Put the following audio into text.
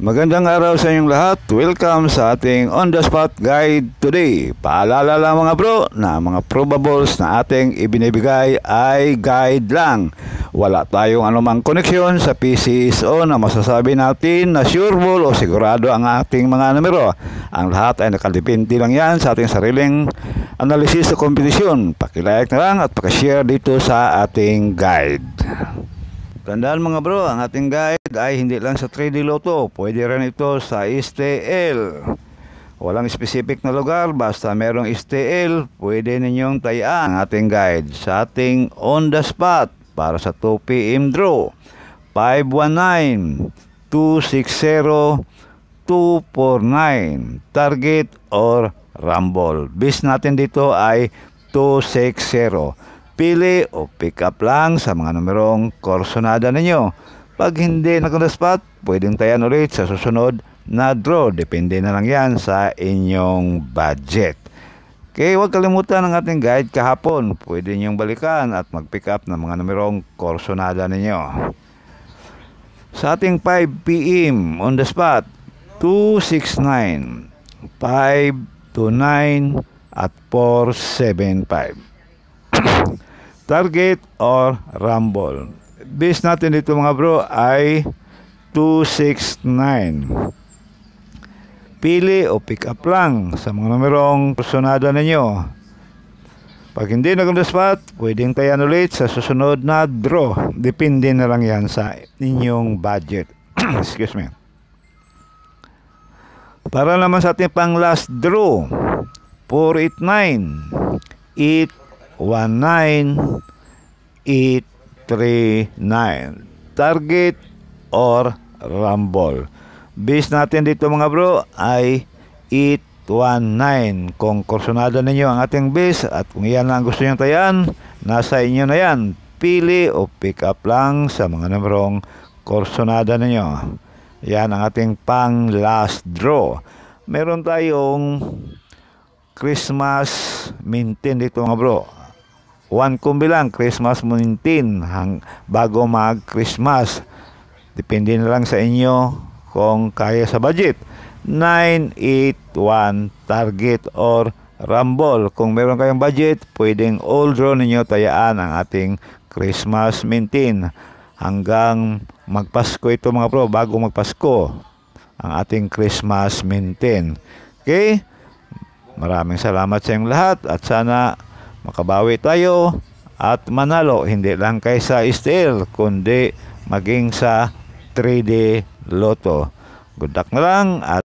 Magandang araw sa inyong lahat. Welcome sa ating on the spot guide today. Paalala lang mga bro na mga probables na ating ibinibigay ay guide lang. Wala tayong anumang koneksyon sa PCSO na masasabi natin na sureball o sigurado ang ating mga numero. Ang lahat ay nakadepende lang yan sa ating sariling analysis sa kompetisyon. Pakilike na lang at pakishare dito sa ating guide. Tandaan mga bro, ang ating guide ay hindi lang sa 3D Lotto, pwede rin ito sa STL. Walang specific na lugar, basta merong STL, pwede ninyong tayaan ang ating guide sa ating on the spot para sa 2 PM draw. 519 260 249 target or rumble. Base natin dito ay 260. Pili o pick up lang sa mga numerong korsonada ninyo. Pag hindi nag-spot, pwedeng tayan ulit sa susunod na draw. Depende na lang yan sa inyong budget. Okay, huwag kalimutan ang ating guide kahapon. Pwede niyong balikan at mag-pick up ng mga numerong korsonada ninyo. Sa ating 5 PM on the spot, 269, 529 at 475. Target or rumble. Base natin dito mga bro ay 269. Pili o pick up lang sa mga numerong personada ninyo. Pag hindi nag-spot, pwedeng tayan ulit sa susunod na draw. Depende na lang yan sa inyong budget. Excuse me. Para naman sa ating pang last draw, 489 819 839 target or rumble. Base natin dito mga bro ay 819. Kung korsonada ninyo ang ating base at kung yan lang gusto nyo tayan, nasa inyo na yan. Pili o pick up lang sa mga numerong korsonada ninyo. Yan ang ating pang last draw. Meron tayong Christmas mintin dito mga bro. 1 kumbi lang, Christmas mintin bago mag-Christmas. Depende na lang sa inyo kung kaya sa budget. 981 target or rumble. Kung meron kayong budget, pwedeng all draw ninyo tayaan ang ating Christmas mintin. Hanggang magpasko ito mga bro, bago magpasko ang ating Christmas mintin. Okay? Maraming salamat sa inyong lahat at sana makabawi tayo at manalo hindi lang kay sa STL kundi maging sa 3D Lotto. Good luck na lang at